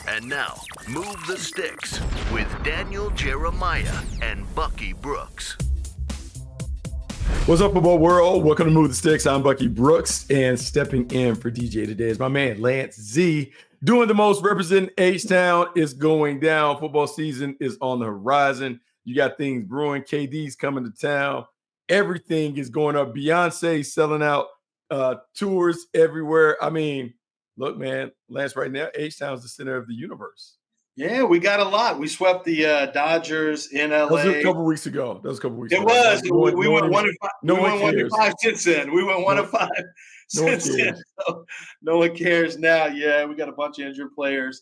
And now, Move the Sticks with Daniel Jeremiah and Bucky Brooks. What's up, football world? Welcome to Move the Sticks. I'm Bucky Brooks, and stepping in for DJ today is my man Lance Z. Doing the most, representing H-Town. Is going down. Football season is on the horizon. You got things brewing. KD's coming to town. Everything is going up. Beyonce selling out tours everywhere. I mean, look, man, Lance, right now, H-Town's the center of the universe. Yeah, we got a lot. We swept the Dodgers in LA. That was a couple weeks ago. It was. We went 1-5. No we one went cares. 1-5 since then. We went 1-5 since then. So no one cares now. Yeah, we got a bunch of injured players.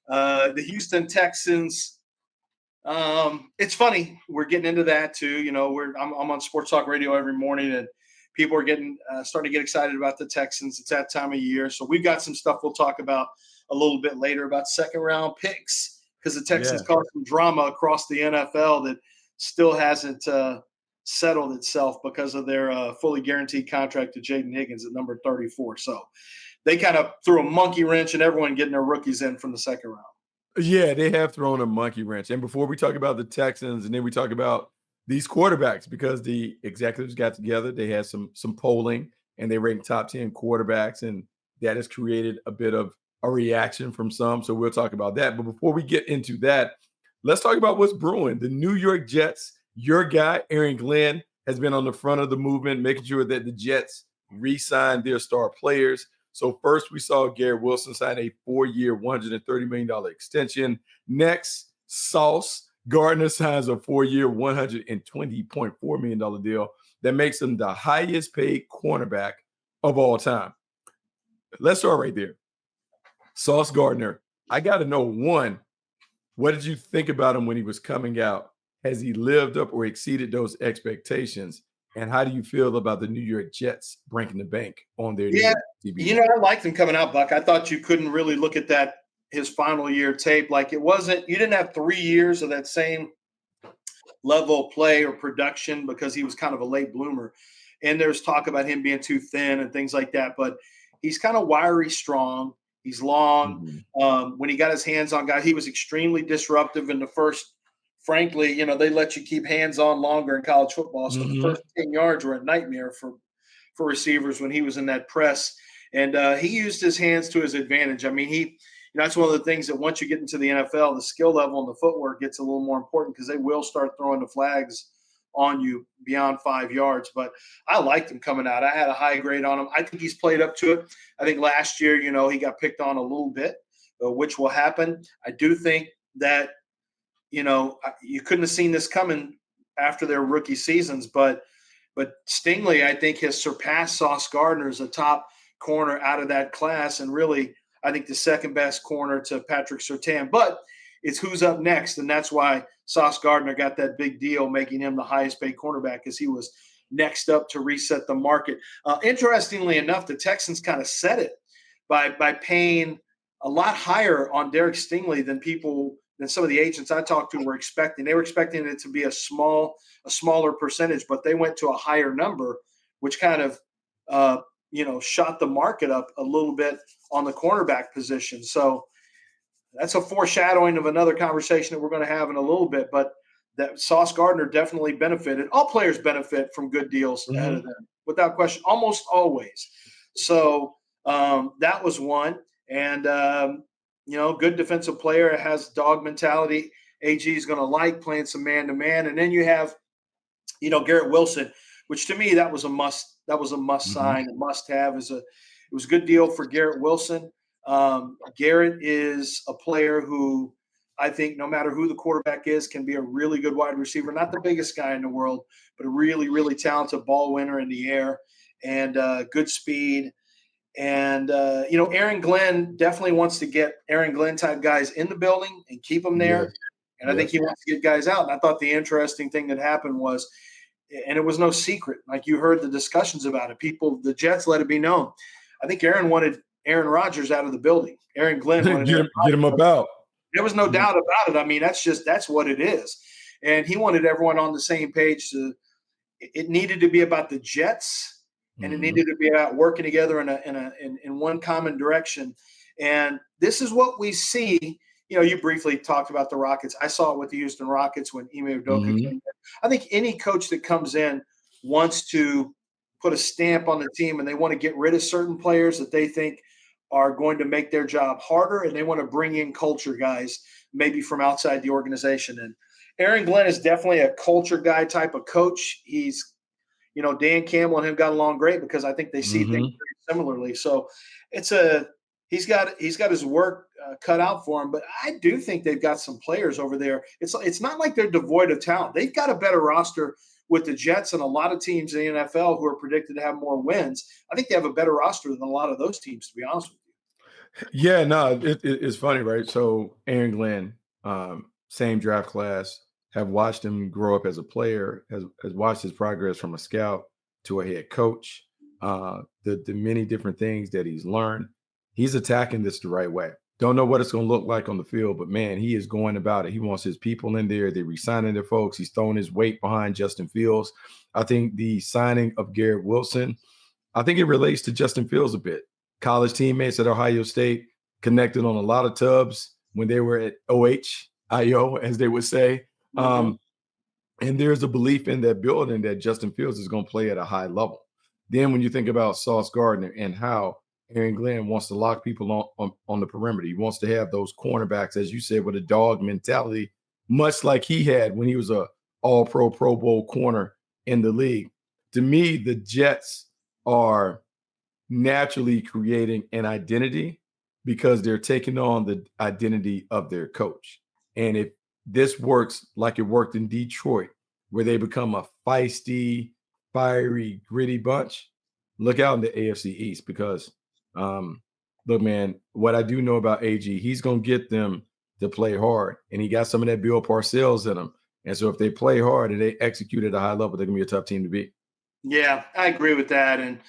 The Houston Texans. It's funny. We're getting into that too. You know, I'm on Sports Talk Radio every morning, and people are getting starting to get excited about the Texans. It's that time of year, so we've got some stuff we'll talk about a little bit later about second round picks, because the Texans caused some drama across the NFL that still hasn't settled itself because of their fully guaranteed contract to Jayden Higgins at number 34. So they kind of threw a monkey wrench in everyone getting their rookies in from the second round. Yeah, they have thrown a monkey wrench. And before we talk about the Texans, and then we talk about these quarterbacks, because the executives got together, they had some polling, and they ranked top 10 quarterbacks, and that has created a bit of a reaction from some. So we'll talk about that. But before we get into that, let's talk about what's brewing. The New York Jets, your guy, Aaron Glenn, has been on the front of the movement, making sure that the Jets re-sign their star players. So first, we saw Garrett Wilson sign a 4-year, $130 million extension. Next, Sauce Gardner signs a 4-year, $120.4 million deal that makes him the highest paid cornerback of all time. Let's start right there. Sauce Gardner, I got to know, one, what did you think about him when he was coming out? Has he lived up or exceeded those expectations? And how do you feel about the New York Jets breaking the bank on their TV? You know, I liked him coming out, Buck. I thought you couldn't really look at that, his final year tape. Like, it wasn't – you didn't have 3 years of that same level of play or production, because he was kind of a late bloomer. And there's talk about him being too thin and things like that. But he's kind of wiry, strong. He's long. Mm-hmm. When he got his hands on guys, he was extremely disruptive in the first. Frankly, you know, they let you keep hands on longer in college football. So the first 10 yards were a nightmare for receivers when he was in that press. And he used his hands to his advantage. I mean, that's one of the things that once you get into the NFL, the skill level and the footwork gets a little more important, because they will start throwing the flags on you beyond 5 yards. But I liked him coming out. I had a high grade on him. I think he's played up to it. I think last year, you know, he got picked on a little bit, which will happen. I do think that, you know, you couldn't have seen this coming after their rookie seasons, but Stingley, I think, has surpassed Sauce Gardner as a top corner out of that class, and really, I think, the second best corner to Patrick Surtain. But it's who's up next, and that's why Sauce Gardner got that big deal, making him the highest paid cornerback, because he was next up to reset the market. Interestingly enough, the Texans kind of set it by paying a lot higher on Derek Stingley than some of the agents I talked to were expecting. They were expecting it to be a smaller percentage, but they went to a higher number, which kind of shot the market up a little bit on the cornerback position. So that's a foreshadowing of another conversation that we're going to have in a little bit. But that Sauce Gardner definitely benefited. All players benefit from good deals ahead of them, without question, almost always. So that was one. And good defensive player, has dog mentality. AG is going to like playing some man-to-man. And then you have, Garrett Wilson, which to me, that was a must sign, a must-have. It was a good deal for Garrett Wilson. Garrett is a player who I think, no matter who the quarterback is, can be a really good wide receiver. Not the biggest guy in the world, but a really, really talented ball winner in the air, and good speed. And, Aaron Glenn definitely wants to get Aaron Glenn type guys in the building and keep them there. And I think he wants to get guys out. And I thought the interesting thing that happened was, and it was no secret, like you heard the discussions about it, the Jets let it be known. I think Aaron wanted Aaron Rodgers out of the building. Aaron Glenn wanted get him about. There was no doubt about it. I mean, that's what it is. And he wanted everyone on the same page. It needed to be about the Jets, and it needed to be about working together in one common direction. And this is what we see you briefly talked about the Rockets. I saw it with the Houston Rockets when Ime Udoka came in. I think any coach that comes in wants to put a stamp on the team, and they want to get rid of certain players that they think are going to make their job harder, and they want to bring in culture guys maybe from outside the organization. And Aaron Glenn is definitely a culture guy type of coach. He's, Dan Campbell and him got along great because I think they see things very similarly. So he's got his work cut out for him, but I do think they've got some players over there. It's not like they're devoid of talent. They've got a better roster with the Jets and a lot of teams in the NFL who are predicted to have more wins. I think they have a better roster than a lot of those teams, to be honest with you. Yeah, no, it's funny, right? So Aaron Glenn, same draft class, have watched him grow up as a player, has watched his progress from a scout to a head coach, the many different things that he's learned. He's attacking this the right way. Don't know what it's going to look like on the field, but man, he is going about it. He wants his people in there. They're re-signing their folks. He's throwing his weight behind Justin Fields. I think the signing of Garrett Wilson, I think it relates to Justin Fields a bit. College teammates at Ohio State, connected on a lot of tubs when they were at OHIO, as they would say. And there's a belief in that building that Justin Fields is going to play at a high level. Then when you think about Sauce Gardner and how Aaron Glenn wants to lock people on the perimeter, he wants to have those cornerbacks, as you said, with a dog mentality, much like he had when he was a all-pro, Pro Bowl corner in the league. To me, the Jets are naturally creating an identity because they're taking on the identity of their coach. And if this works like it worked in Detroit, where they become a feisty, fiery, gritty bunch, look out in the AFC East because, look, man, what I do know about AG, he's going to get them to play hard. And he got some of that Bill Parcells in them. And so if they play hard and they execute at a high level, they're going to be a tough team to beat. Yeah, I agree with that. And,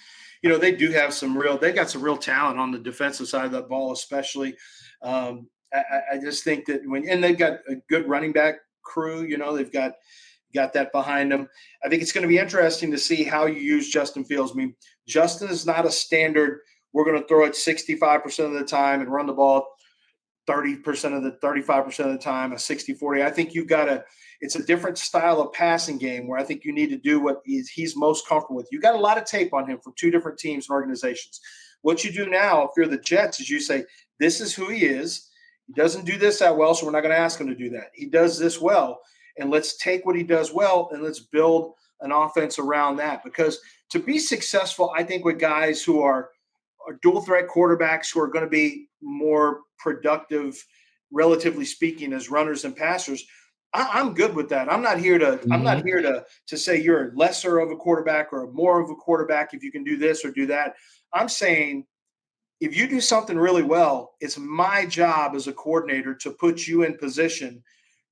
they do have they got some real talent on the defensive side of that ball, especially. I just think that and they've got a good running back crew, they've got that behind them. I think it's going to be interesting to see how you use Justin Fields. I mean, Justin is not a standard, we're going to throw it 65% of the time and run the ball 35% of the time, a 60-40. I think it's a different style of passing game where I think you need to do what he's most comfortable with. You got a lot of tape on him from two different teams and organizations. What you do now, if you're the Jets, is you say, this is who he is. He doesn't do this that well, so we're not going to ask him to do that. He does this well, and let's take what he does well and let's build an offense around that. Because to be successful, I think with guys who are dual threat quarterbacks who are going to be more productive, relatively speaking, as runners and passers, I'm good with that. I'm not here to say you're lesser of a quarterback or more of a quarterback if you can do this or do that. I'm saying if you do something really well, it's my job as a coordinator to put you in position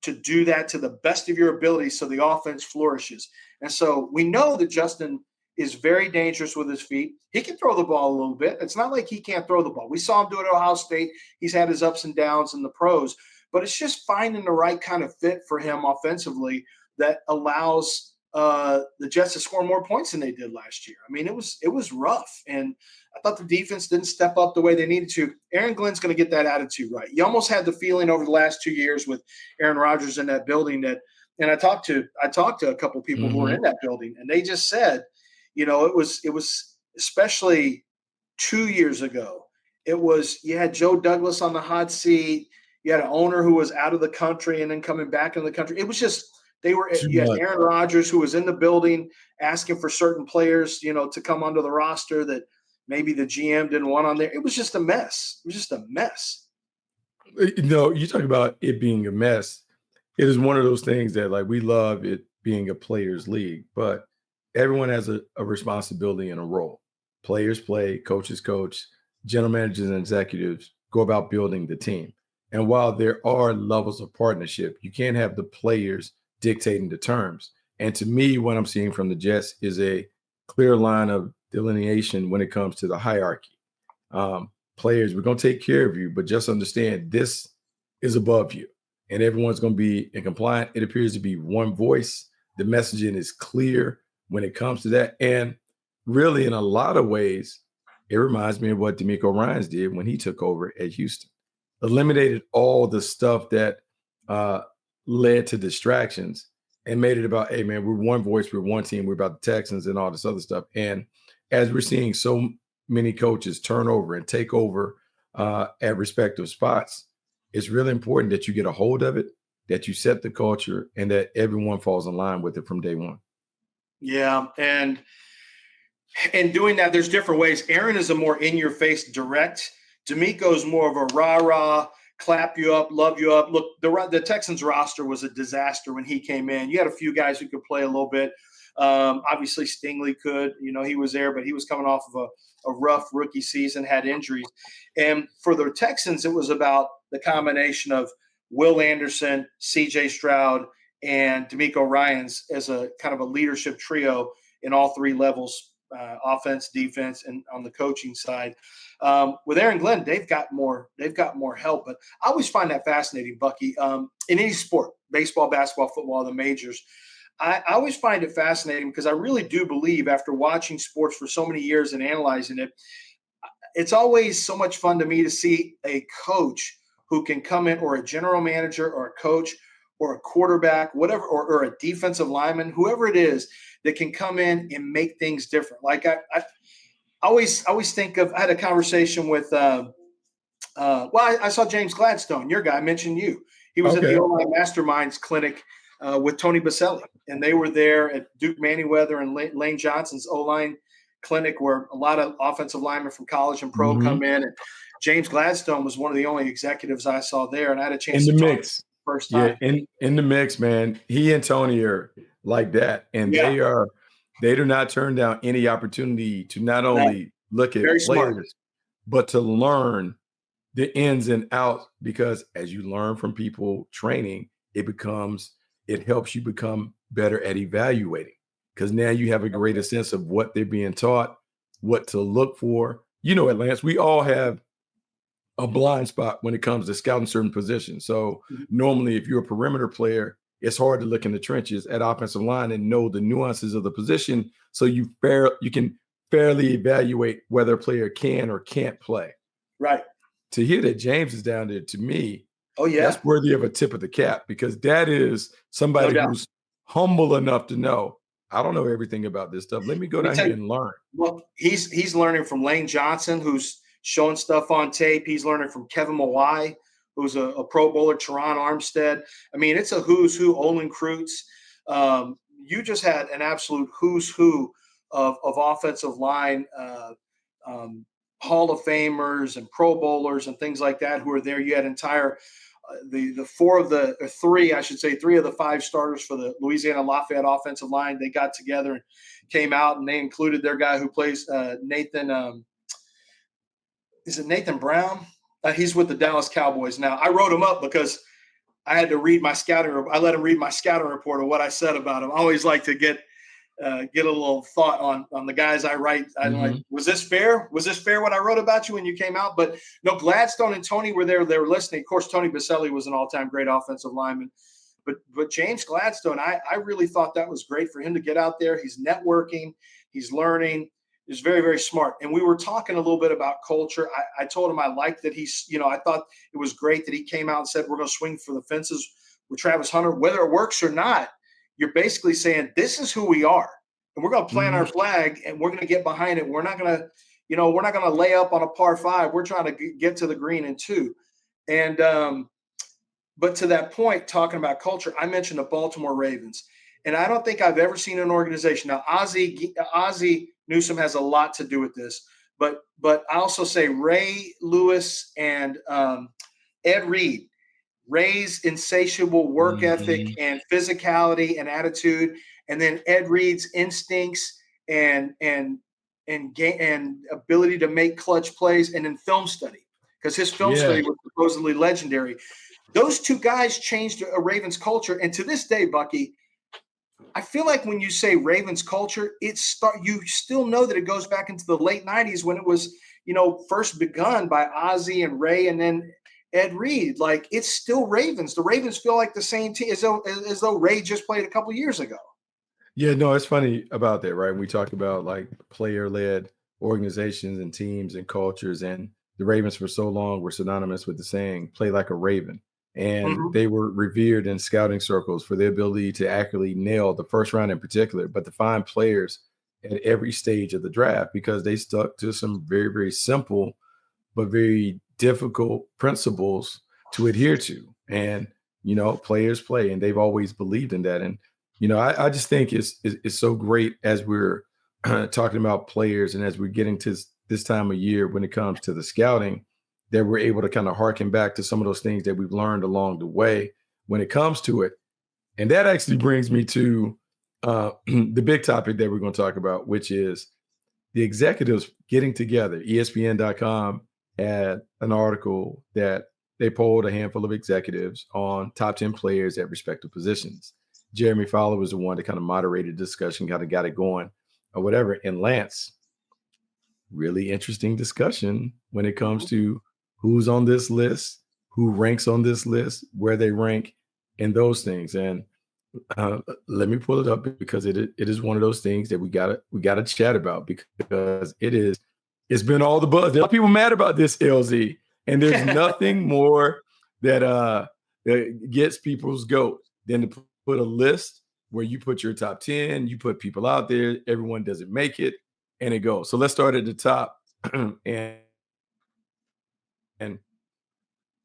to do that to the best of your ability so the offense flourishes. And so we know that Justin is very dangerous with his feet. He can throw the ball a little bit. It's not like he can't throw the ball. We saw him do it at Ohio State. He's had his ups and downs in the pros, but it's just finding the right kind of fit for him offensively that allows the Jets to score more points than they did last year. I mean, it was rough, and I thought the defense didn't step up the way they needed to. Aaron Glenn's going to get that attitude right. You almost had the feeling over the last 2 years with Aaron Rodgers in that building that, and I talked to a couple of people who were in that building, and they just said, it was especially 2 years ago. You had Joe Douglas on the hot seat. You had an owner who was out of the country and then coming back into the country. It was just you had Aaron Rodgers who was in the building asking for certain players, to come onto the roster that maybe the GM didn't want on there. It was just a mess. It was just a mess. You talk about it being a mess. It is one of those things that, like, we love it being a players' league, but everyone has a responsibility and a role. Players play, coaches coach, general managers and executives go about building the team. And while there are levels of partnership, you can't have the players dictating the terms. And to me, what I'm seeing from the Jets is a clear line of delineation when it comes to the hierarchy. Players, we're going to take care of you, but just understand this is above you. And everyone's going to be in compliant. It appears to be one voice. The messaging is clear when it comes to that. And really, in a lot of ways, it reminds me of what DeMeco Ryans did when he took over at Houston. eliminated all the stuff that led to distractions and made it about, hey, man, we're one voice, we're one team, we're about the Texans and all this other stuff. And as we're seeing so many coaches turn over and take over at respective spots, it's really important that you get a hold of it, that you set the culture, and that everyone falls in line with it from day one. Yeah, and doing that, there's different ways. Aaron is a more in-your-face, direct. D'Amico's more of a rah-rah, clap you up, love you up. Look, the Texans roster was a disaster when he came in. You had a few guys who could play a little bit. Obviously, Stingley could. He was there, but he was coming off of a rough rookie season, had injuries. And for the Texans, it was about the combination of Will Anderson, C.J. Stroud, and D'Amico Ryans as a kind of a leadership trio in all three levels, offense, defense, and on the coaching side. With Aaron Glenn, they've got more help. But I always find that fascinating, Bucky. In any sport, baseball, basketball, football, the majors, I always find it fascinating because I really do believe, after watching sports for so many years and analyzing it, it's always so much fun to me to see a coach who can come in, or a general manager or a coach or a quarterback, whatever, or a defensive lineman, whoever it is, that can come in and make things different. Like I always think of, I had a conversation with, I saw James Gladstone, your guy, mentioned you. He was at the O-Line Masterminds Clinic with Tony Baselli, and they were there at Duke Manyweather and Lane Johnson's O-Line Clinic, where a lot of offensive linemen from college and pro come in. And James Gladstone was one of the only executives I saw there, and I had a chance in to the talk mix. First time. Yeah, in the mix, man. He and Tony are like that, and they do not turn down any opportunity to not only look at players, smart, but to learn the ins and outs. Because as you learn from people training, it helps you become better at evaluating. Because now you have a greater sense of what they're being taught, what to look for. At Lance, we all have a blind spot when it comes to scouting certain positions. So normally, if you're a perimeter player, it's hard to look in the trenches at offensive line and know the nuances of the position, so you can fairly evaluate whether a player can or can't play. Right. To hear that James is down there, to me, that's worthy of a tip of the cap, because that is somebody who's humble enough to know, I don't know everything about this stuff. Let me go down here and learn. Well, he's learning from Lane Johnson, who's showing stuff on tape. He's learning from Kevin Mawai, who's a Pro Bowler, Teron Armstead. I mean, it's a who's who. Olin Kreutz. You just had an absolute who's who of offensive line Hall of Famers and Pro Bowlers and things like that who are there. You had entire three of the five starters for the Louisiana Lafayette offensive line. They got together and came out, and they included their guy who plays Nathan. Is it Nathan Brown? He's with the Dallas Cowboys now. I wrote him up because I had to read my scouting. I let him read my scouting report of what I said about him. I always like to get a little thought on the guys I write. I'm like, was this fair? Was this fair what I wrote about you when you came out? But no, Gladstone and Tony were there. They were listening. Of course, Tony Baselli was an all-time great offensive lineman. But James Gladstone, I really thought that was great for him to get out there. He's networking. He's learning. He's very, very smart. And we were talking a little bit about culture. I told him I liked that I thought it was great that he came out and said, we're going to swing for the fences with Travis Hunter. Whether it works or not, you're basically saying, this is who we are. And we're going to plant our flag, and we're going to get behind it. We're not going to lay up on a par five. We're trying to get to the green in two. And but to that point, talking about culture, I mentioned the Baltimore Ravens. And I don't think I've ever seen an organization. Now, Ozzie Newsome has a lot to do with this, but I also say Ray Lewis and Ed Reed, Ray's insatiable work ethic and physicality and attitude, and then Ed Reed's instincts and ability to make clutch plays, and then film study, because his film study was supposedly legendary. Those two guys changed a Ravens culture, and to this day, Bucky, I feel like when you say Ravens culture, you still know that it goes back into the late 90s when it was, first begun by Ozzie and Ray and then Ed Reed. Like, it's still Ravens. The Ravens feel like the same team as though Ray just played a couple years ago. Yeah, no, it's funny about that, right? We talk about like player-led organizations and teams and cultures, and the Ravens for so long were synonymous with the saying, play like a Raven. And Mhm. they were revered in scouting circles for their ability to accurately nail the first round in particular, but to find players at every stage of the draft because they stuck to some very, very simple but very difficult principles to adhere to. And, players play, and they've always believed in that. And, I just think it's so great as we're talking about players and as we're getting to this time of year when it comes to the scouting, that we're able to kind of harken back to some of those things that we've learned along the way when it comes to it. And that actually brings me to the big topic that we're going to talk about, which is the executives getting together. ESPN.com had an article that they polled a handful of executives on top 10 players at respective positions. Jeremy Fowler was the one that kind of moderated the discussion, kind of got it going or whatever. And Lance, really interesting discussion when it comes to who's on this list, who ranks on this list, where they rank, and those things. And let me pull it up because it is one of those things that we gotta chat about because it's been all the buzz. There are people mad about this, LZ, and there's nothing more that gets people's goat than to put a list where you put your top 10, you put people out there, everyone doesn't make it, and it goes. So let's start at the top. and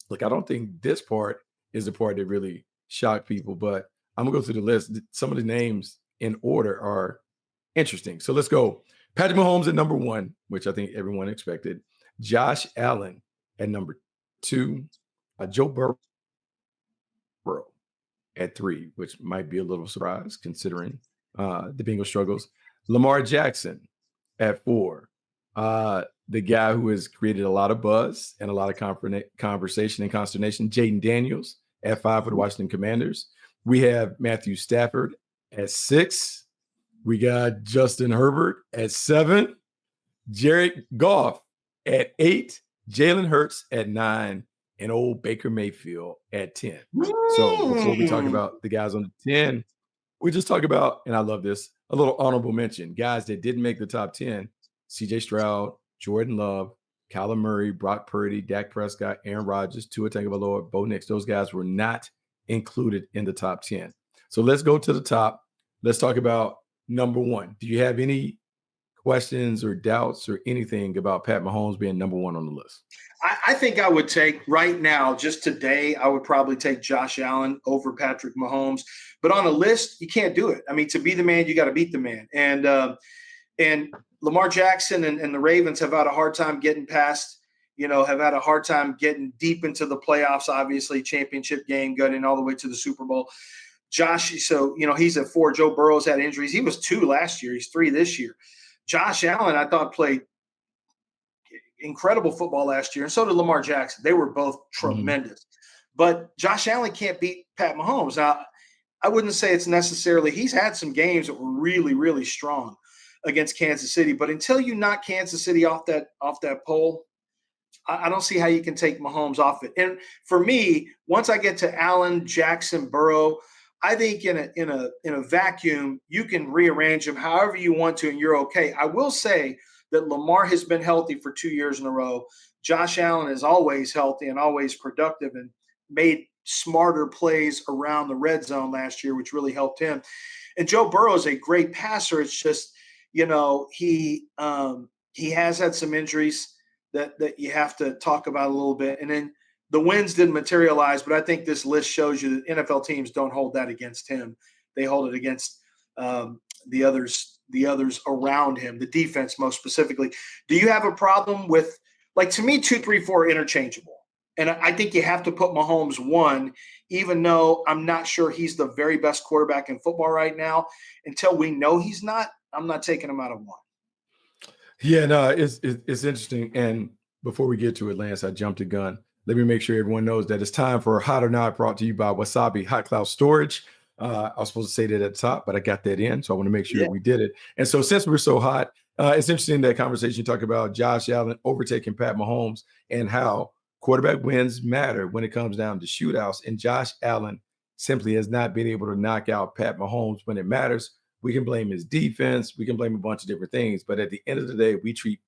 look, I don't think this part is the part that really shocked people, but I'm gonna go through the list. Some of the names in order are interesting. So let's go. Patrick Mahomes at number 1, which I think everyone expected. Josh Allen at number 2. Joe Burrow at 3, which might be a little surprise considering the Bengals struggles. Lamar Jackson at 4. The guy who has created a lot of buzz and a lot of conversation and consternation, Jayden Daniels at 5 for the Washington Commanders. We have Matthew Stafford at 6. We got Justin Herbert at 7. Jared Goff at 8. Jalen Hurts at 9. And old Baker Mayfield at 10. So before we talk about the guys on the 10, we just talk about, and I love this, a little honorable mention. Guys that didn't make the top 10, CJ Stroud, Jordan Love, Kyler Murray, Brock Purdy, Dak Prescott, Aaron Rodgers, Tua Tagovailoa, Bo Nix. Those guys were not included in the top 10. So let's go to the top. Let's talk about number 1. Do you have any questions or doubts or anything about Pat Mahomes being number 1 on the list? I think I would take right now, just today, I would probably take Josh Allen over Patrick Mahomes. But on a list, you can't do it. I mean, to be the man, you got to beat the man. And Lamar Jackson and the Ravens have had a hard time getting past, have had a hard time getting deep into the playoffs, obviously, championship game, getting all the way to the Super Bowl. Josh, so, he's at 4. Joe Burrow's had injuries. He was 2 last year. He's 3 this year. Josh Allen, I thought, played incredible football last year, and so did Lamar Jackson. They were both tremendous. But Josh Allen can't beat Pat Mahomes. Now, I wouldn't say it's necessarily – he's had some games that were really, really strong against Kansas City. But until you knock Kansas City off that pole, I don't see how you can take Mahomes off it. And for me, once I get to Allen, Jackson, Burrow, I think in a vacuum, you can rearrange them however you want to, and you're okay. I will say that Lamar has been healthy for 2 years in a row. Josh Allen is always healthy and always productive and made smarter plays around the red zone last year, which really helped him. And Joe Burrow is a great passer. It's just, he has had some injuries that you have to talk about a little bit. And then the wins didn't materialize, but I think this list shows you that NFL teams don't hold that against him. They hold it against the others around him, the defense most specifically. Do you have a problem with, to me, 2, 3, 4 are interchangeable? And I think you have to put Mahomes 1, even though I'm not sure he's the very best quarterback in football right now. Until we know he's not, I'm not taking him out of 1. Yeah, no, it's interesting. And before we get to it, Lance, I jumped the gun. Let me make sure everyone knows that it's time for Hot or Not, brought to you by Wasabi Hot Cloud Storage. I was supposed to say that at the top, but I got that in, so I want to make sure we did it. And so since we're so hot, it's interesting that conversation you talk about Josh Allen overtaking Pat Mahomes and how quarterback wins matter when it comes down to shootouts. And Josh Allen simply has not been able to knock out Pat Mahomes when it matters. We can blame his defense. We can blame a bunch of different things. But at the end of the day, we treat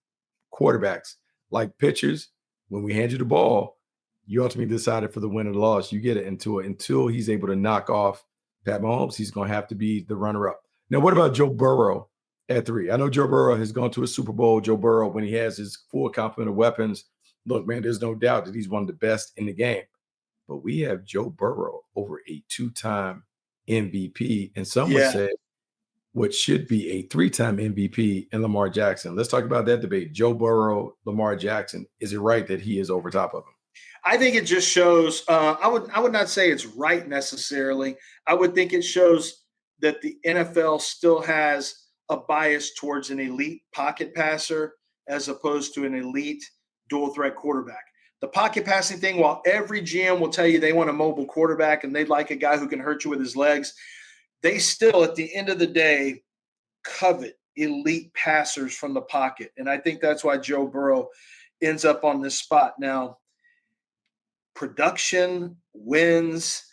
quarterbacks like pitchers when we hand you the ball, you ultimately decided for the win or the loss. You get it until he's able to knock off Pat Mahomes. He's going to have to be the runner-up. Now, what about Joe Burrow at 3? I know Joe Burrow has gone to a Super Bowl. Joe Burrow, when he has his full complement of weapons, look, man, there's no doubt that he's one of the best in the game. But we have Joe Burrow over a 2-time MVP, and some would say what should be a 3-time MVP in Lamar Jackson. Let's talk about that debate. Joe Burrow, Lamar Jackson. Is it right that he is over top of him? I think it just shows. I would not say it's right necessarily. I would think it shows that the NFL still has a bias towards an elite pocket passer as opposed to an elite dual threat quarterback. The pocket passing thing, while every GM will tell you they want a mobile quarterback and they'd like a guy who can hurt you with his legs, they still, at the end of the day, covet elite passers from the pocket. And I think that's why Joe Burrow ends up on this spot. Now, production, wins,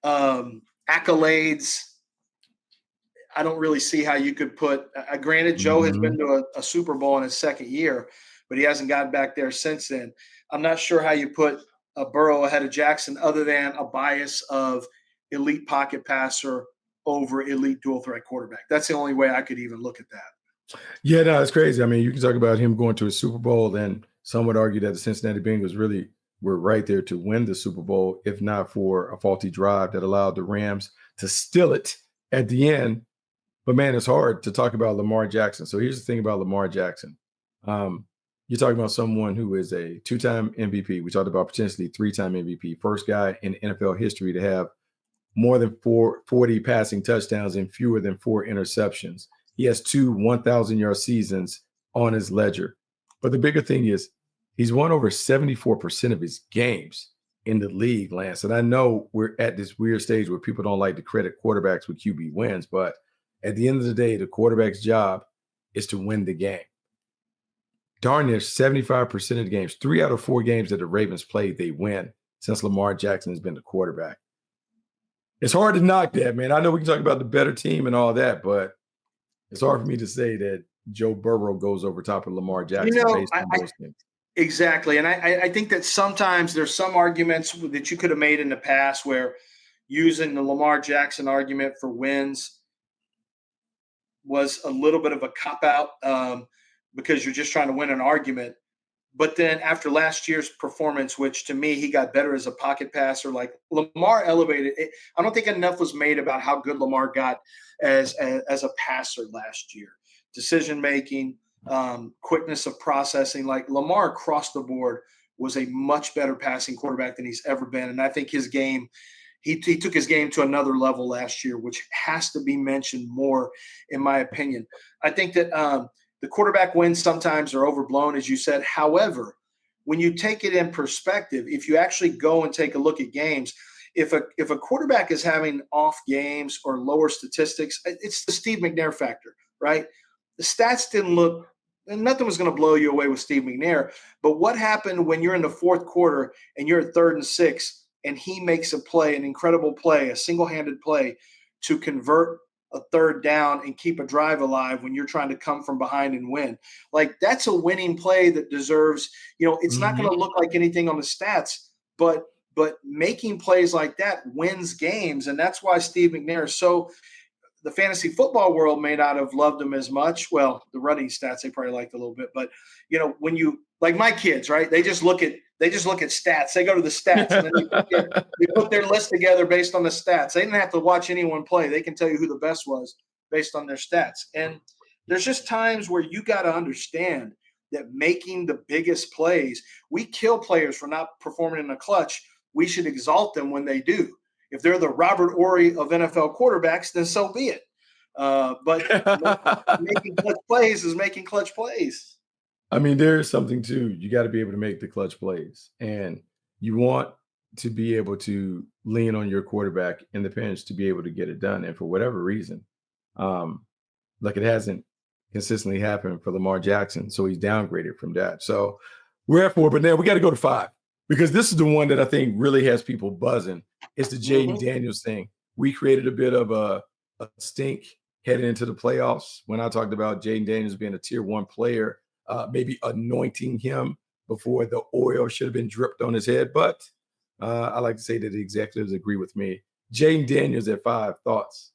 accolades, I don't really see how you could put granted, Joe has been to a Super Bowl in his second year, but he hasn't gotten back there since then. I'm not sure how you put a Burrow ahead of Jackson other than a bias of elite pocket passer over elite dual threat quarterback. That's the only way I could even look at that. Yeah, no, it's crazy. I mean, you can talk about him going to a Super Bowl, and some would argue that the Cincinnati Bengals really were right there to win the Super Bowl, if not for a faulty drive that allowed the Rams to steal it at the end. But, man, it's hard to talk about Lamar Jackson. So here's the thing about Lamar Jackson. You're talking about someone who is a 2-time MVP. We talked about potentially 3-time MVP. First guy in NFL history to have more than 40 passing touchdowns and fewer than 4 interceptions. He has 2 1,000-yard seasons on his ledger. But the bigger thing is he's won over 74% of his games in the league, Lance. And I know we're at this weird stage where people don't like to credit quarterbacks with QB wins, but at the end of the day, the quarterback's job is to win the game. Darn near 75% of the games, 3 out of 4 games that the Ravens played, they win since Lamar Jackson has been the quarterback. It's hard to knock that, man. I know we can talk about the better team and all that, but it's hard for me to say that Joe Burrow goes over top of Lamar Jackson based on those things. Exactly. And I think that sometimes there's some arguments that you could have made in the past where using the Lamar Jackson argument for wins was a little bit of a cop-out because you're just trying to win an argument. But then after last year's performance, which to me, he got better as a pocket passer, like Lamar elevated it. I don't think enough was made about how good Lamar got as a passer last year. Decision-making, quickness of processing, like Lamar across the board was a much better passing quarterback than he's ever been. And I think his game, he took his game to another level last year, which has to be mentioned more, in my opinion. I think that the quarterback wins sometimes are overblown, as you said. However, when you take it in perspective, if you actually go and take a look at games, if a quarterback is having off games or lower statistics, it's the Steve McNair factor, right? The stats didn't look – nothing was going to blow you away with Steve McNair. But what happened when you're in the fourth quarter and you're at 3rd and 6 and he makes a play, an incredible play, a single-handed play to convert a 3rd down and keep a drive alive when you're trying to come from behind and win? Like, that's a winning play that deserves – it's not going to look like anything on the stats, but making plays like that wins games. And that's why Steve McNair is so – the fantasy football world may not have loved him as much. Well, the running stats they probably liked a little bit, but when you like my kids, right? They just look at stats. They go to the stats and then they put their list together based on the stats. They didn't have to watch anyone play. They can tell you who the best was based on their stats. And there's just times where you got to understand that making the biggest plays, we kill players for not performing in the clutch. We should exalt them when they do. If they're the Robert Ory of NFL quarterbacks, then so be it. But making clutch plays is making clutch plays. I mean, there is something too. You got to be able to make the clutch plays, and you want to be able to lean on your quarterback in the pinch to be able to get it done. And for whatever reason, like it hasn't consistently happened for Lamar Jackson, so he's downgraded from that. So we're at 4, but now we got to go to 5 because this is the one that I think really has people buzzing. It's the Jayden Daniels thing. We created a bit of a stink heading into the playoffs when I talked about Jayden Daniels being a tier 1 player, maybe anointing him before the oil should have been dripped on his head. But I like to say that the executives agree with me. Jayden Daniels at 5, thoughts?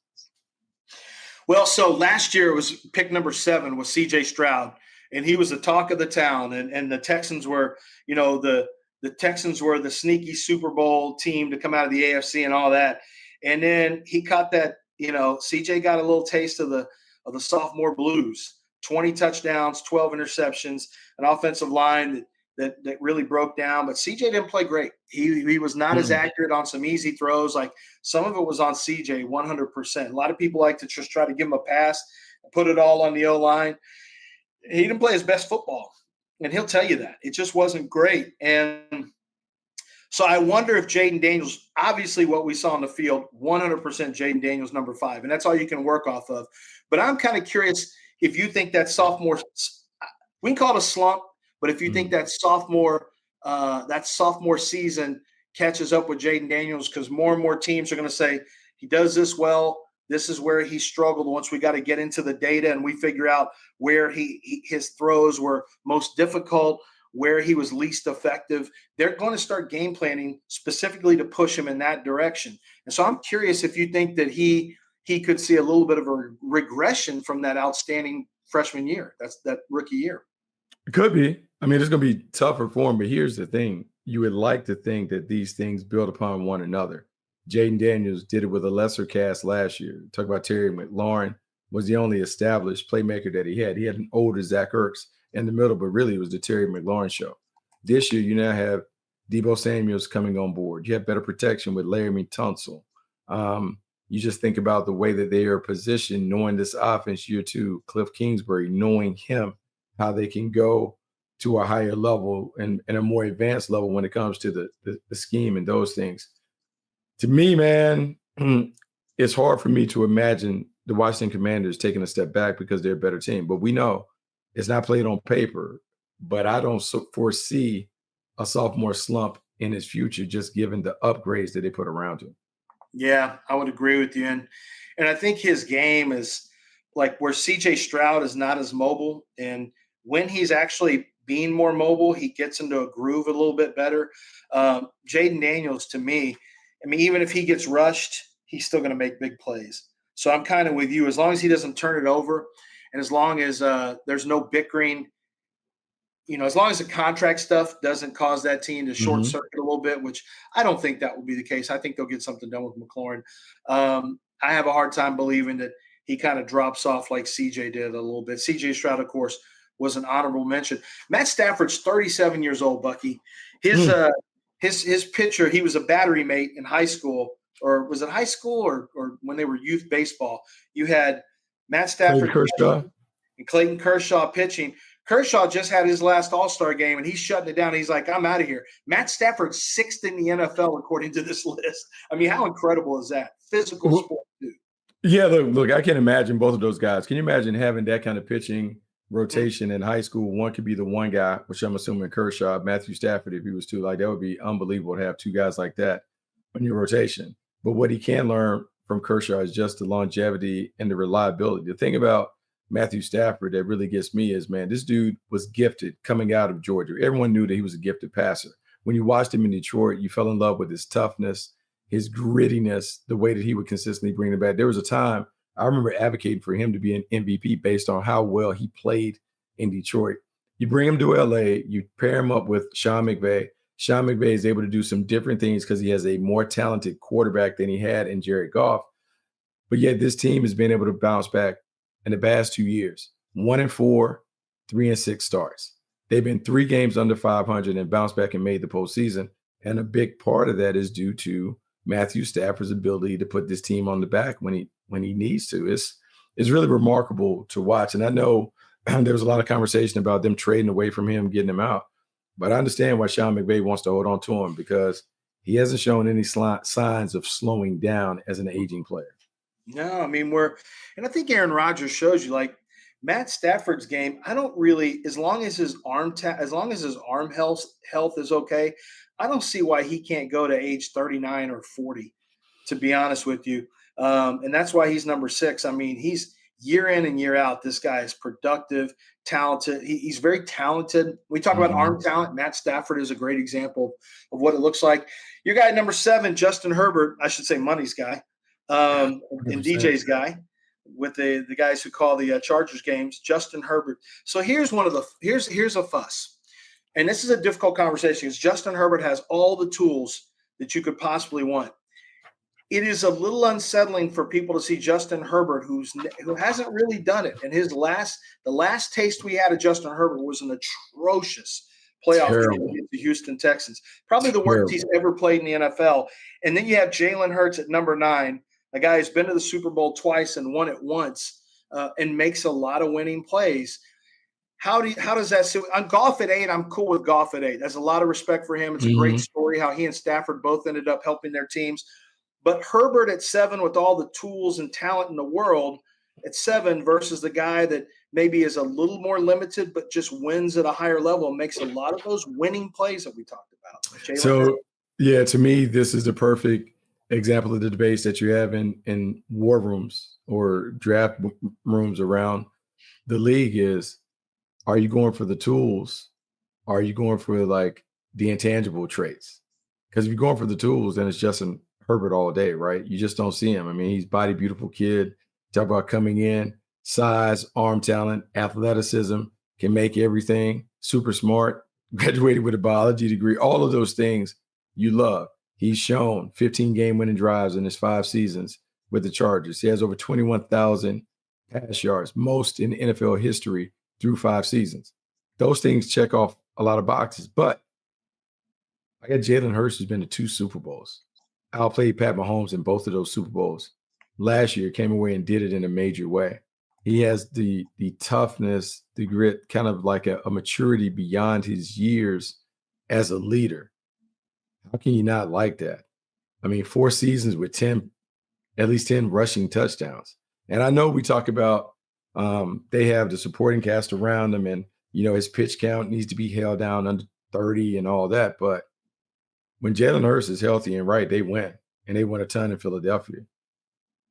Well, so last year it was pick number 7 was C.J. Stroud, and he was the talk of the town. And the Texans were, the Texans were the sneaky Super Bowl team to come out of the AFC and all that. And then he caught that, C.J. got a little taste of the sophomore blues. 20 touchdowns, 12 interceptions, an offensive line that really broke down. But CJ didn't play great. He was not as accurate on some easy throws. Like some of it was on CJ 100%. A lot of people like to just try to give him a pass and put it all on the O-line. He didn't play his best football, and he'll tell you that. It just wasn't great. And so I wonder if Jayden Daniels, obviously what we saw on the field, 100% Jayden Daniels number 5, and that's all you can work off of. But I'm kind of curious if you think that sophomore – we can call it a slump, but if you think that sophomore season catches up with Jayden Daniels, because more and more teams are going to say he does this well, this is where he struggled. Once we got to get into the data and we figure out where his throws were most difficult, where he was least effective, they're going to start game planning specifically to push him in that direction. And so I'm curious if you think that he could see a little bit of a regression from that outstanding freshman year. That's that rookie year. It could be. I mean, it's going to be tougher for him, but here's the thing. You would like to think that these things build upon one another. Jayden Daniels did it with a lesser cast last year. Talk about Terry McLaurin was the only established playmaker that he had. He had an older Zach Ertz in the middle, but really it was the Terry McLaurin show. This year, you now have Deebo Samuels coming on board. You have better protection with Laramie Tunsil. You just think about the way that they are positioned, knowing this offense year 2, Cliff Kingsbury, knowing him, how they can go to a higher level and a more advanced level when it comes to the scheme and those things. To me, man, it's hard for me to imagine the Washington Commanders taking a step back because they're a better team. But we know it's not played on paper, but I don't foresee a sophomore slump in his future, just given the upgrades that they put around him. Yeah, I would agree with you. And I think his game is like where CJ Stroud is not as mobile. And when he's actually being more mobile, he gets into a groove a little bit better. Jayden Daniels, to me, I mean, even if he gets rushed, he's still going to make big plays. So I'm kind of with you. As long as he doesn't turn it over and as long as there's no bickering, as long as the contract stuff doesn't cause that team to short circuit a little bit, which I don't think that will be the case. I think they'll get something done with McLaurin. I have a hard time believing that he kind of drops off like CJ did a little bit. CJ Stroud, of course, was an honorable mention. Matt Stafford's 37 years old, Bucky. His pitcher, he was a battery mate in high school, or was it high school or when they were youth baseball? You had Matt Stafford and Clayton Kershaw pitching. Kershaw just had his last All-Star game, and he's shutting it down. He's like, I'm out of here. Matt Stafford's 6th in the NFL, according to this list. I mean, how incredible is that? Physical sport, dude. Yeah, look, I can imagine both of those guys. Can you imagine having that kind of pitching rotation in high school? One could be the one guy, which I'm assuming Kershaw, Matthew Stafford, if he was two. Like, that would be unbelievable to have two guys like that on your rotation. But what he can learn from Kershaw is just the longevity and the reliability. The thing about Matthew Stafford that really gets me is, man, this dude was gifted coming out of Georgia. Everyone knew that he was a gifted passer. When you watched him in Detroit, you fell in love with his toughness, his grittiness, the way that he would consistently bring it back. There was a time I remember advocating for him to be an MVP based on how well he played in Detroit. You bring him to LA, you pair him up with Sean McVay. Sean McVay is able to do some different things because he has a more talented quarterback than he had in Jared Goff. But yet this team has been able to bounce back in the past 2 years. 1-4, 3-6 starts. They've been 3 games under 500 and bounced back and made the postseason. And a big part of that is due to Matthew Stafford's ability to put this team on the back when he needs to. It's really remarkable to watch. And I know there was a lot of conversation about them trading away from him, getting him out. But I understand why Sean McVay wants to hold on to him, because he hasn't shown any signs of slowing down as an aging player. No, I mean, and I think Aaron Rodgers shows you, like, Matt Stafford's game, I don't really, as long as his arm health is okay, I don't see why he can't go to age 39 or 40, to be honest with you. And that's why he's number 6. I mean, year in and year out, this guy is productive, talented. He's very talented. We talk about arm talent. Matt Stafford is a great example of what it looks like. Your guy number 7, Justin Herbert, I should say Money's guy, and DJ's guy, with the guys who call the Chargers games, Justin Herbert. So here's a fuss. And this is a difficult conversation because Justin Herbert has all the tools that you could possibly want. It is a little unsettling for people to see Justin Herbert, who hasn't really done it. And the last taste we had of Justin Herbert was an atrocious playoff game against the Houston Texans. Probably the worst he's ever played in the NFL. And then you have Jalen Hurts at number 9, a guy who's been to the Super Bowl twice and won it once, and makes a lot of winning plays. How does that sit? On Goff at 8, I'm cool with Goff at 8. There's a lot of respect for him. It's a great story how he and Stafford both ended up helping their teams. But Herbert at 7, with all the tools and talent in the world at 7, versus the guy that maybe is a little more limited but just wins at a higher level and makes a lot of those winning plays that we talked about. To me, this is the perfect example of the debates that you have in war rooms or draft rooms around the league is, are you going for the tools? Are you going for like the intangible traits? Because if you're going for the tools, then it's Justin Herbert all day, right? You just don't see him. I mean, he's body beautiful kid. Talk about coming in, size, arm talent, athleticism, can make everything, super smart, graduated with a biology degree, all of those things you love. He's shown 15 game winning drives in his 5 seasons with the Chargers. He has over 21,000 pass yards, most in NFL history through 5 seasons. Those things check off a lot of boxes, but I got Jalen Hurts, who's been to 2 Super Bowls. Outplayed Pat Mahomes in both of those Super Bowls. Last year, came away and did it in a major way. He has the toughness, the grit, kind of like a maturity beyond his years as a leader. How can you not like that? I mean, 4 seasons with at least 10 rushing touchdowns. And I know we talk about they have the supporting cast around him, and his pitch count needs to be held down under 30 and all that, but when Jalen Hurts is healthy and right, they win, and they win a ton in Philadelphia.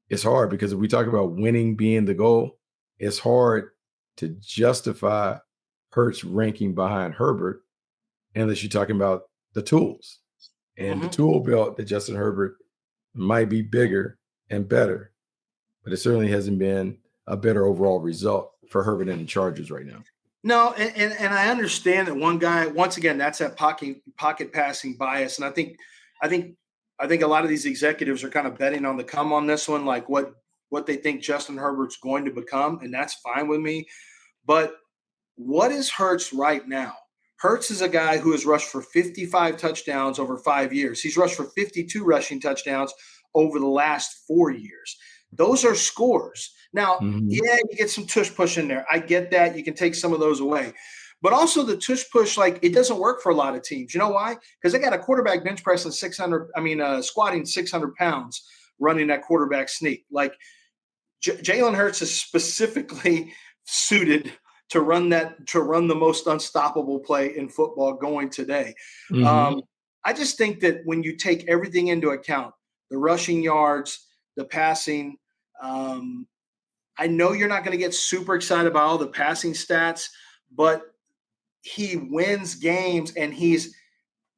It's hard because if we talk about winning being the goal, it's hard to justify Hurts ranking behind Herbert unless you're talking about the tools. And the tool belt that Justin Herbert might be bigger and better, but it certainly hasn't been a better overall result for Herbert and the Chargers right now. No, and I understand that one guy, once again, that's that pocket passing bias. And I think a lot of these executives are kind of betting on the come on this one, like what they think Justin Herbert's going to become, and that's fine with me. But what is Hurts right now? Hurts is a guy who has rushed for 55 touchdowns over 5 years. He's rushed for 52 rushing touchdowns over the last 4 years. Those are scores. Now, yeah, you get some tush push in there. I get that. You can take some of those away. But also the tush push, like, it doesn't work for a lot of teams. You know why? Because they got a quarterback bench pressing squatting 600 pounds running that quarterback sneak. Like, Jalen Hurts is specifically suited to run the most unstoppable play in football going today. I just think that when you take everything into account, the rushing yards, the passing, I know you're not going to get super excited about all the passing stats, but he wins games and he's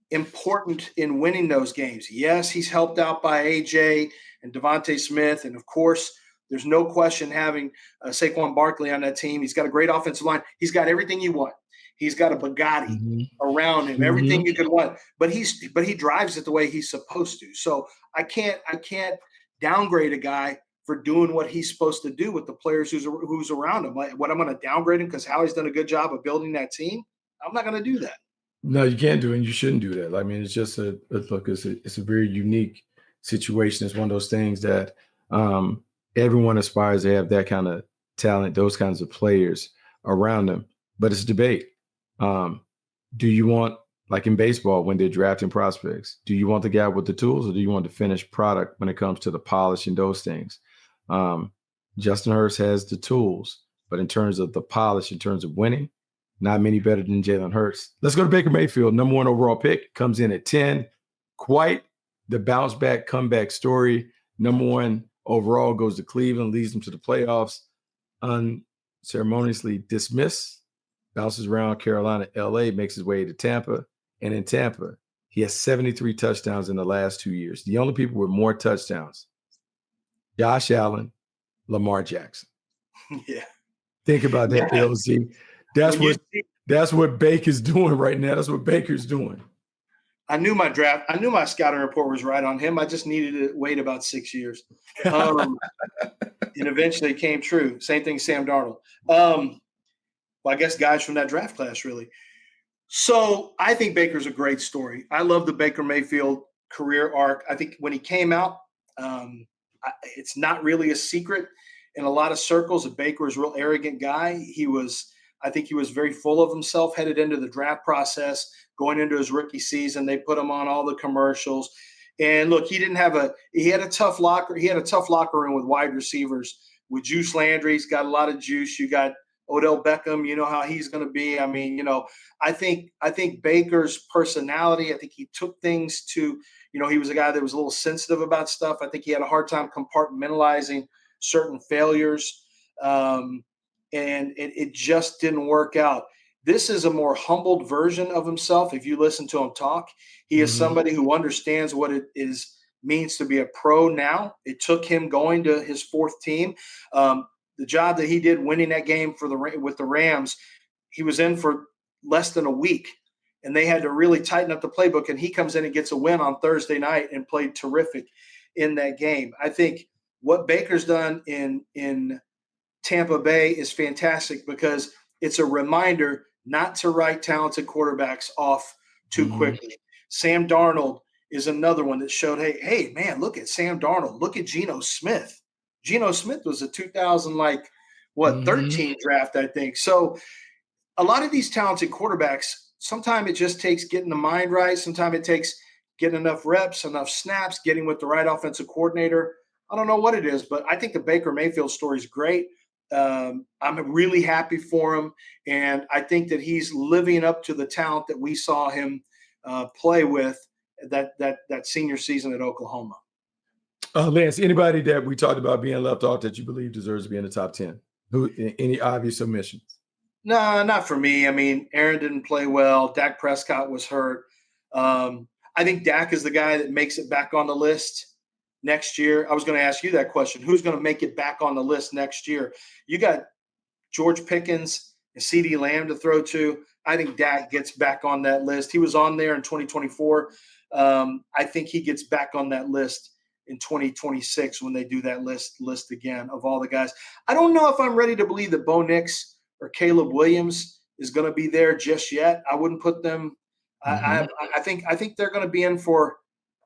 important in winning those games. Yes, he's helped out by AJ and Devontae Smith. And of course, there's no question having Saquon Barkley on that team. He's got a great offensive line. He's got everything you want. He's got a Bugatti around him, everything you could want. But he drives it the way he's supposed to. So I can't downgrade a guy for doing what he's supposed to do with the players who's around him. Like, what, I'm going to downgrade him because Howie's done a good job of building that team? I'm not going to do that. No, you can't do it, and you shouldn't do that. I mean, it's just it's a very unique situation. It's one of those things that everyone aspires to have that kind of talent, those kinds of players around them. But it's a debate. Do you want, like in baseball, when they're drafting prospects, do you want the guy with the tools, or do you want the finished product when it comes to the polish and those things? Justin Hurts has the tools, but in terms of the polish, in terms of winning, not many better than Jalen Hurts. Let's go to Baker Mayfield, number 1 overall pick, comes in at 10. Quite the bounce back, comeback story. Number 1 overall, goes to Cleveland, leads them to the playoffs. unceremoniously dismissed, bounces around Carolina, LA, makes his way to Tampa. And in Tampa, he has 73 touchdowns in the last 2 years. The only people with more touchdowns, Josh Allen, Lamar Jackson. Yeah. Think about that, LZ. That's what Baker's doing right now. That's what Baker's doing. I knew my scouting report was right on him. I just needed to wait about 6 years. And eventually it came true. Same thing, Sam Darnold. Well, I guess guys from that draft class, really. So I think Baker's a great story. I love the Baker Mayfield career arc. I think when he came out, it's not really a secret in a lot of circles that Baker was a real arrogant guy. I think he was very full of himself headed into the draft process, going into his rookie season. They put him on all the commercials. And look, he had a tough locker room with wide receivers. With Juice Landry, he's got a lot of juice. You got Odell Beckham, you know how he's going to be. I mean, I think Baker's personality, I think he took things to, he was a guy that was a little sensitive about stuff. I think he had a hard time compartmentalizing certain failures. And it just didn't work out. This is a more humbled version of himself. If you listen to him talk, he is somebody who understands what it means to be a pro now. It took him going to his fourth team. The job that he did winning that game with the Rams, he was in for less than a week, and they had to really tighten up the playbook, and he comes in and gets a win on Thursday night and played terrific in that game. I think what Baker's done in Tampa Bay is fantastic because it's a reminder not to write talented quarterbacks off too quickly. Sam Darnold is another one that showed, hey, man, look at Sam Darnold. Look at Geno Smith. Geno Smith was a 13 draft, I think. So a lot of these talented quarterbacks, sometimes it just takes getting the mind right. Sometimes it takes getting enough reps, enough snaps, getting with the right offensive coordinator. I don't know what it is, but I think the Baker Mayfield story is great. I'm really happy for him, and I think that he's living up to the talent that we saw him play with that senior season at Oklahoma. Lance, anybody that we talked about being left off that you believe deserves to be in the top 10? Any obvious omissions? No, not for me. I mean, Aaron didn't play well. Dak Prescott was hurt. I think Dak is the guy that makes it back on the list next year. I was going to ask you that question. Who's going to make it back on the list next year? You got George Pickens and CeeDee Lamb to throw to. I think Dak gets back on that list. He was on there in 2024. I think he gets back on that list in 2026 when they do that list again of all the guys. I don't know if I'm ready to believe that Bo Nix or Caleb Williams is going to be there just yet. I wouldn't put them. I think they're going to be in for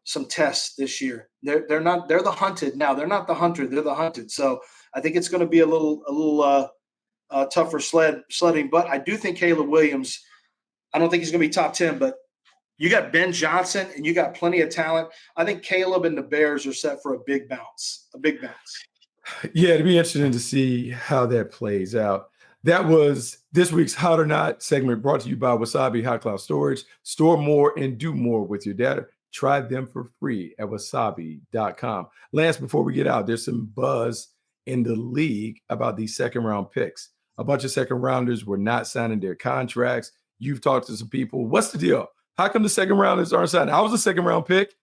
some tests this year. They're the hunted now. They're not the hunter. They're the hunted. So I think it's going to be a little tougher sledding. But I do think Caleb Williams, I don't think he's going to be top 10, but you got Ben Johnson and you got plenty of talent. I think Caleb and the Bears are set for a big bounce. Yeah, it'd be interesting to see how that plays out. That was this week's Hot or Not segment brought to you by Wasabi Hot Cloud Storage. Store more and do more with your data. Try them for free at wasabi.com. Lance, before we get out, there's some buzz in the league about these second-round picks. A bunch of second-rounders were not signing their contracts. You've talked to some people. What's the deal? How come the second-rounders aren't signing? I was a second-round pick.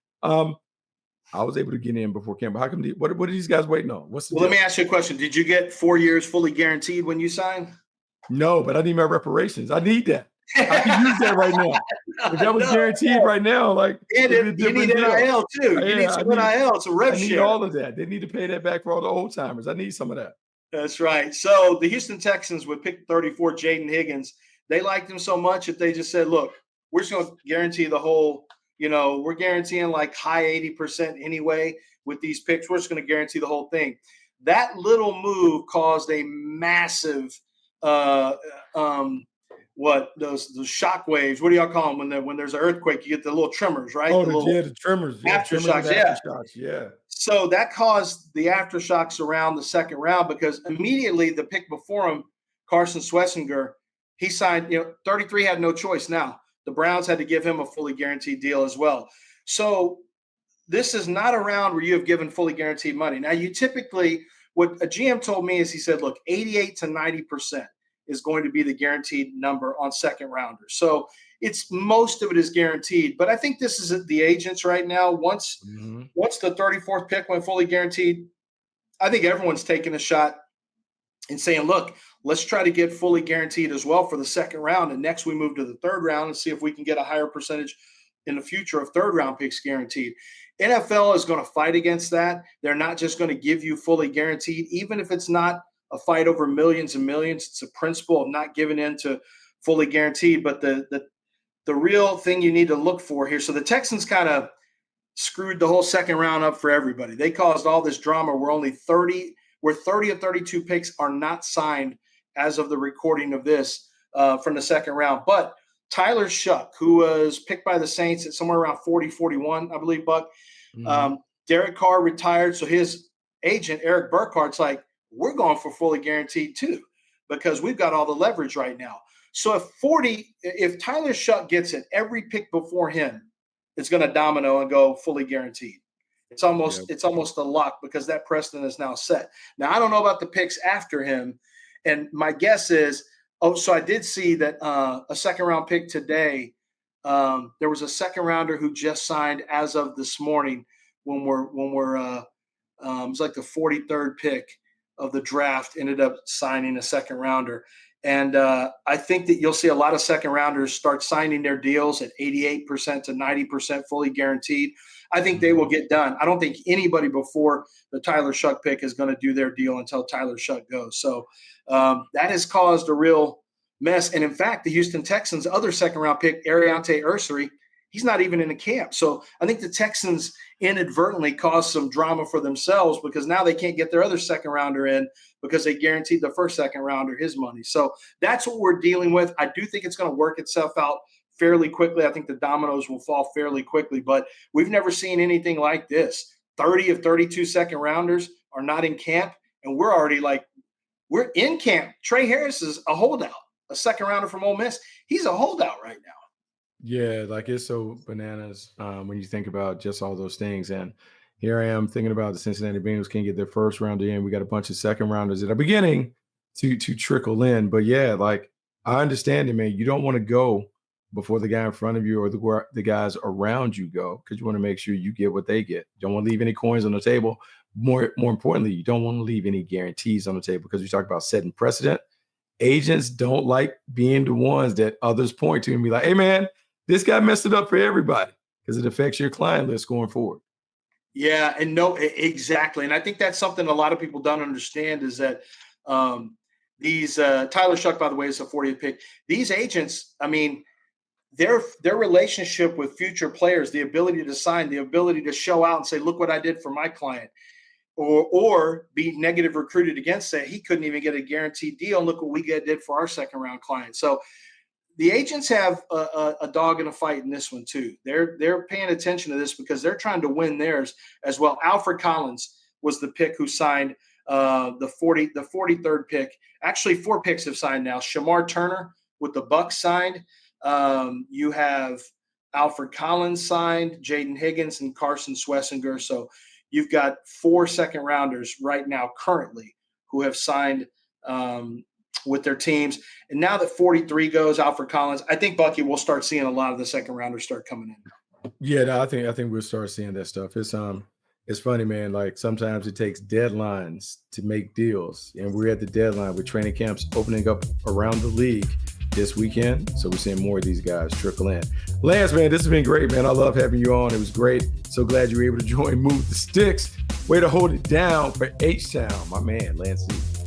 I was able to get in before camp. How come? What are these guys waiting on? What's the deal? Let me ask you a question. Did you get 4 years fully guaranteed when you signed? No, but I need my reparations. I need that. I can use that right now. If that was guaranteed right now, you need NIL too. You need some NIL. It's a rev share. I need all of that. They need to pay that back for all the old timers. I need some of that. That's right. So the Houston Texans would pick 34, Jayden Higgins. They liked him so much that they just said, look, we're just going to guarantee the whole, we're guaranteeing like high 80% anyway with these picks. We're just going to guarantee the whole thing. That little move caused a massive those shock waves. What do y'all call them when there's an earthquake? You get the little tremors, right? The tremors. Aftershocks. Yeah. So that caused the aftershocks around the second round because immediately the pick before him, Carson Schwarzenegger, he signed. 33 had no choice. Now the Browns had to give him a fully guaranteed deal as well. So this is not a round where you have given fully guaranteed money. Now you typically what a GM told me is he said, look, 88 to 90% is going to be the guaranteed number on second rounders. So most of it is guaranteed. But I think this is the agents right now. Once the 34th pick went fully guaranteed, I think everyone's taking a shot and saying, look, let's try to get fully guaranteed as well for the second round. And next we move to the third round and see if we can get a higher percentage in the future of third round picks guaranteed. NFL is going to fight against that. They're not just going to give you fully guaranteed, even if it's not a fight over millions and millions. It's a principle of not giving in to fully guaranteed. But the real thing you need to look for here. So the Texans kind of screwed the whole second round up for everybody. They caused all this drama where 30 of 32 picks are not signed as of the recording of this from the second round. But Tyler Shuck, who was picked by the Saints at somewhere around 40-41, I believe, Buck. Derek Carr retired, so his agent, Eric Burkhardt's like, we're going for fully guaranteed too because we've got all the leverage right now. So if Tyler Shuck gets it, every pick before him is going to domino and go fully guaranteed. It's almost a lock because that precedent is now set. Now, I don't know about the picks after him, and my guess is, so I did see that a second-round pick today, there was a second-rounder who just signed as of this morning when we're it was like the 43rd pick of the draft, ended up signing a second-rounder. And I think that you'll see a lot of second-rounders start signing their deals at 88% to 90% fully guaranteed. I think they will get done. I don't think anybody before the Tyler Shuck pick is going to do their deal until Tyler Shuck goes. So that has caused a real mess. And in fact, the Houston Texans' other second-round pick, Ariante Ursary, he's not even in the camp. So I think the Texans inadvertently caused some drama for themselves because now they can't get their other second-rounder in because they guaranteed the first second-rounder his money. So that's what we're dealing with. I do think it's going to work itself out fairly quickly. I think the dominoes will fall fairly quickly, but we've never seen anything like this. 30 of 32 second-rounders are not in camp, and we're already we're in camp. Trey Harris is a holdout, a second-rounder from Ole Miss. He's a holdout right now. Yeah, it's so bananas when you think about just all those things. And here I am thinking about the Cincinnati Bengals can't get their first rounder in. We got a bunch of second rounders that are beginning to trickle in. But yeah, I understand it, man. You don't want to go before the guy in front of you or the guys around you go because you want to make sure you get what they get. You don't want to leave any coins on the table. More importantly, you don't want to leave any guarantees on the table because we talk about setting precedent. Agents don't like being the ones that others point to and be like, hey, man, this guy messed it up for everybody because it affects your client list going forward. Yeah, and no, exactly. And I think that's something a lot of people don't understand is that these Tyler Shuck, by the way, is a 40th pick. These agents, I mean, their relationship with future players, the ability to sign, the ability to show out and say, look what I did for my client, or be negative recruited against that. He couldn't even get a guaranteed deal. And look what we did for our second round client. So the agents have a dog in a fight in this one too. They're paying attention to this because they're trying to win theirs as well. Alfred Collins was the pick who signed the 43rd pick. Actually, 4 picks have signed now. Shamar Turner with the Bucs signed. You have Alfred Collins signed, Jayden Higgins, and Carson Swessinger. So you've got 4 second rounders right now currently who have signed with their teams. And now that 43 goes, Alfred Collins, I think, Bucky, we'll start seeing a lot of the second rounders start coming in. Yeah, no, I think we'll start seeing that stuff. It's funny, man. Sometimes it takes deadlines to make deals, and we're at the deadline with training camps opening up around the league this weekend. So we're seeing more of these guys trickle in. Lance, man, this has been great, man. I love having you on. It was great. So glad you were able to join Move the Sticks. Way to hold it down for H-Town, my man, Lance Z.